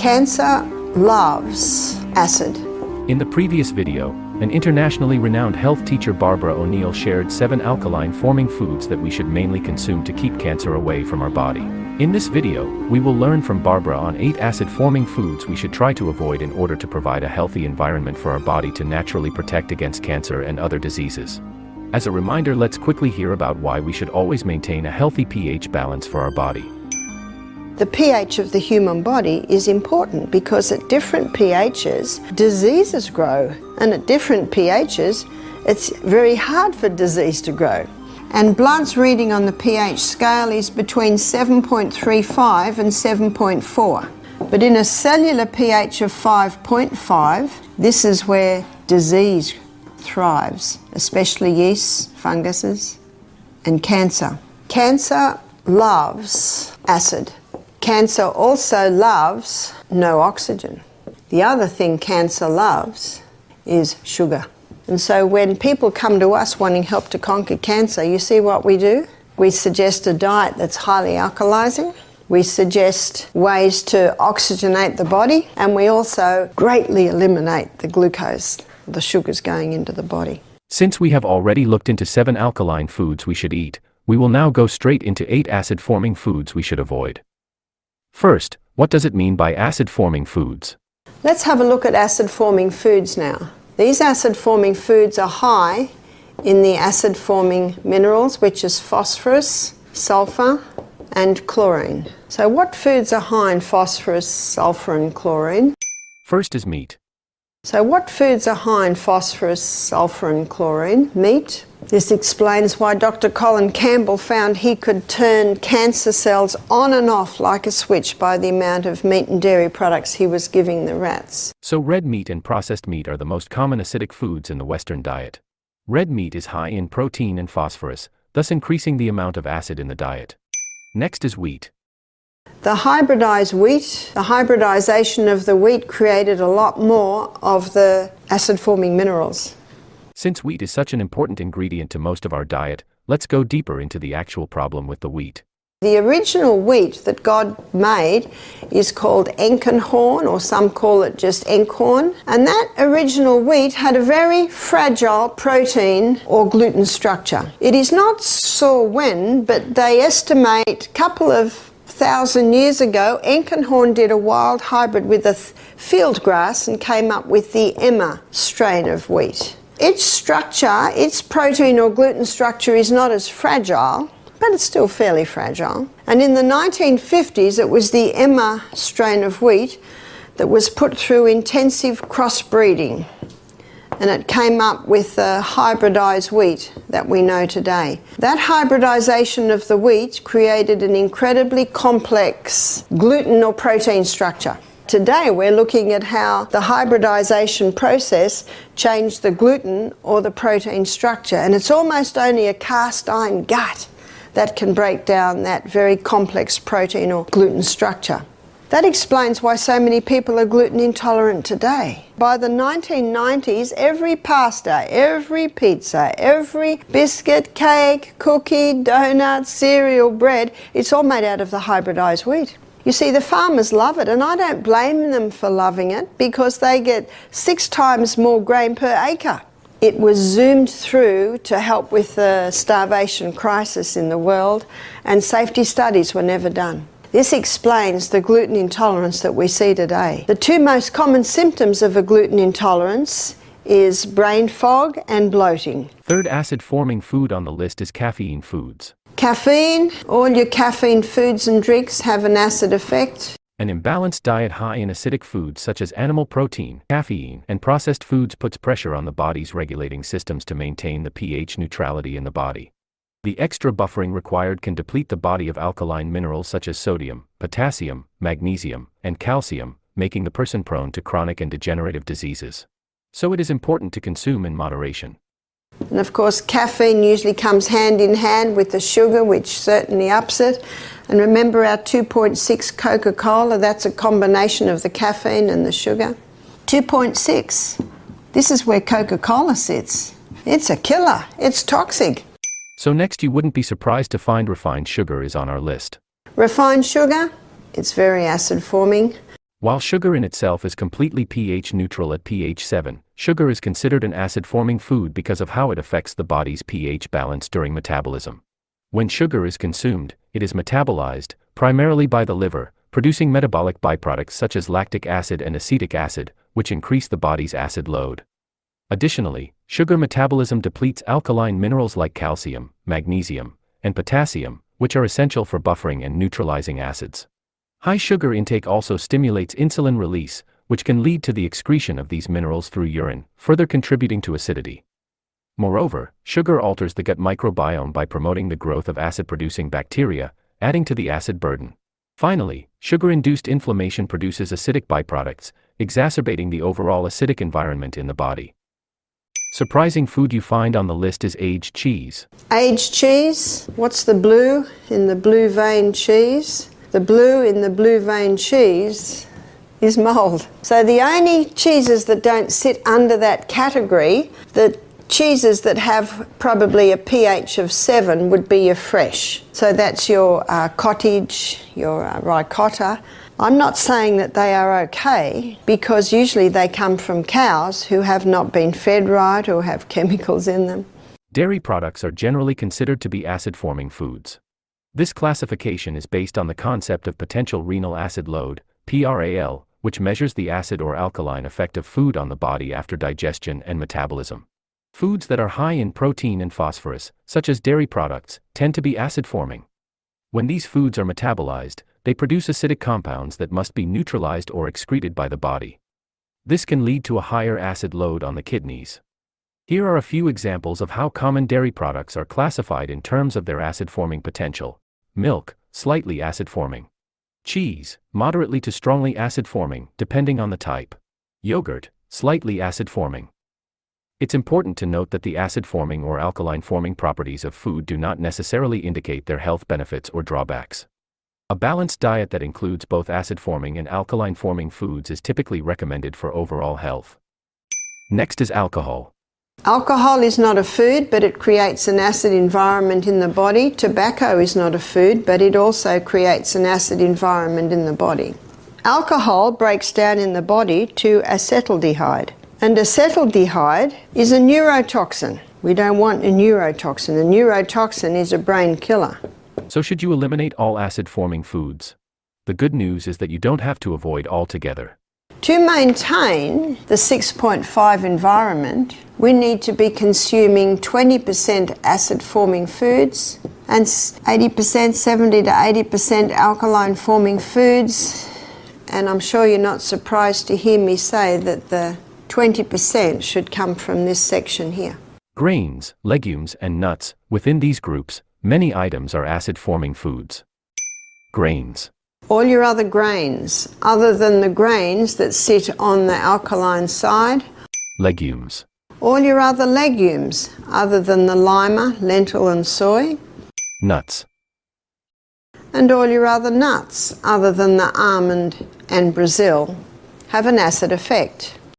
Cancer loves acid. In the previous video, an internationally renowned health teacher Barbara O'Neill shared 7 alkaline-forming foods that we should mainly consume to keep cancer away from our body. In this video, we will learn from Barbara on 8 acid-forming foods we should try to avoid in order to provide a healthy environment for our body to naturally protect against cancer and other diseases. As a reminder, let's quickly hear about why we should always maintain a healthy pH balance for our body. The pH of the human body is important because at different pHs, diseases grow, and at different pHs, it's very hard for disease to grow. And blood's reading on the pH scale is between 7.35 and 7.4. But in a cellular pH of 5.5, this is where disease thrives, especially yeasts, funguses, and cancer. Cancer loves acid. Cancer also loves no oxygen. The other thing cancer loves is sugar. And so when people come to us wanting help to conquer cancer, you see what we do? We suggest a diet that's highly alkalizing. We suggest ways to oxygenate the body, and we also greatly eliminate the glucose, the sugars going into the body. Since we have already looked into 7 alkaline foods we should eat, we will now go straight into 8 acid-forming foods we should avoid. First, what does it mean by acid-forming foods? Let's have a look at acid-forming foods now. These acid-forming foods are high in the acid-forming minerals, which is phosphorus, sulfur, and chlorine. So what foods are high in phosphorus, sulfur, and chlorine? First is meat. So what foods are high in phosphorus, sulfur, and chlorine? Meat. This explains why Dr. Colin Campbell found he could turn cancer cells on and off like a switch by the amount of meat and dairy products he was giving the rats. So red meat and processed meat are the most common acidic foods in the Western diet. Red meat is high in protein and phosphorus, thus increasing the amount of acid in the diet. Next is wheat. The hybridized wheat, the hybridization of the wheat created a lot more of the acid-forming minerals. Since wheat is such an important ingredient to most of our diet, let's go deeper into the actual problem with the wheat. The original wheat that God made is called Enkenhorn, or some call it just Enkhorn. And that original wheat had a very fragile protein or gluten structure. It is not sure when, but they estimate a couple of 1,000 years ago, Enkenhorn did a wild hybrid with a field grass and came up with the Emma strain of wheat. Its structure, its protein or gluten structure is not as fragile, but it's still fairly fragile. And in the 1950s, it was the Emma strain of wheat that was put through intensive crossbreeding. And it came up with the hybridized wheat that we know today. That hybridization of the wheat created an incredibly complex gluten or protein structure. Today we're looking at how the hybridization process changed the gluten or the protein structure, and it's almost only a cast iron gut that can break down that very complex protein or gluten structure. That explains why so many people are gluten intolerant today. By the 1990s, every pasta, every pizza, every biscuit, cake, cookie, donut, cereal, bread, it's all made out of the hybridized wheat. You see, the farmers love it, and I don't blame them for loving it because they get 6 times more grain per acre. It was zoomed through to help with the starvation crisis in the world, and safety studies were never done. This explains the gluten intolerance that we see today. The 2 most common symptoms of a gluten intolerance is brain fog and bloating. Third acid-forming food on the list is caffeine foods. Caffeine, all your caffeine foods and drinks have an acid effect. An imbalanced diet high in acidic foods such as animal protein, caffeine, and processed foods puts pressure on the body's regulating systems to maintain the pH neutrality in the body. The extra buffering required can deplete the body of alkaline minerals such as sodium, potassium, magnesium, and calcium, making the person prone to chronic and degenerative diseases. So it is important to consume in moderation. And of course, caffeine usually comes hand in hand with the sugar, which certainly ups it. And remember our 2.6 Coca-Cola, that's a combination of the caffeine and the sugar. 2.6, this is where Coca-Cola sits. It's a killer, it's toxic. So next, you wouldn't be surprised to find refined sugar is on our list. Refined sugar, it's very acid forming. While sugar in itself is completely pH neutral at pH 7, sugar is considered an acid-forming food because of how it affects the body's pH balance during metabolism. When sugar is consumed, it is metabolized, primarily by the liver, producing metabolic byproducts such as lactic acid and acetic acid, which increase the body's acid load. Additionally, sugar metabolism depletes alkaline minerals like calcium, magnesium, and potassium, which are essential for buffering and neutralizing acids. High sugar intake also stimulates insulin release, which can lead to the excretion of these minerals through urine, further contributing to acidity. Moreover, sugar alters the gut microbiome by promoting the growth of acid-producing bacteria, adding to the acid burden. Finally, sugar-induced inflammation produces acidic byproducts, exacerbating the overall acidic environment in the body. Surprising food you find on the list is aged cheese. Aged cheese? What's the blue in the blue vein cheese? The blue in the blue vein cheese is mold. So the only cheeses that don't sit under that category, the cheeses that have probably a pH of 7 would be your fresh. So that's your cottage, your ricotta. I'm not saying that they are okay, because usually they come from cows who have not been fed right or have chemicals in them. Dairy products are generally considered to be acid-forming foods. This classification is based on the concept of potential renal acid load, PRAL, which measures the acid or alkaline effect of food on the body after digestion and metabolism. Foods that are high in protein and phosphorus, such as dairy products, tend to be acid-forming. When these foods are metabolized, they produce acidic compounds that must be neutralized or excreted by the body. This can lead to a higher acid load on the kidneys. Here are a few examples of how common dairy products are classified in terms of their acid-forming potential. Milk, slightly acid-forming. Cheese, moderately to strongly acid-forming, depending on the type. Yogurt, slightly acid-forming. It's important to note that the acid-forming or alkaline-forming properties of food do not necessarily indicate their health benefits or drawbacks. A balanced diet that includes both acid-forming and alkaline-forming foods is typically recommended for overall health. Next is alcohol. Alcohol is not a food, but it creates an acid environment in the body. Tobacco is not a food, but it also creates an acid environment in the body. Alcohol breaks down in the body to acetaldehyde, and acetaldehyde is a neurotoxin. We don't want a neurotoxin. A neurotoxin is a brain killer. So should you eliminate all acid-forming foods? The good news is that you don't have to avoid altogether. To maintain the 6.5 environment, we need to be consuming 20% acid-forming foods and 80%, 70 to 80% alkaline-forming foods. And I'm sure you're not surprised to hear me say that the 20% should come from this section here. Grains, legumes, and nuts. Within these groups, many items are acid-forming foods. Grains. All your other grains, other than the grains that sit on the alkaline side. Legumes. All your other legumes, other than the lima, lentil and soy. Nuts. And all your other nuts, other than the almond and Brazil, have an acid effect.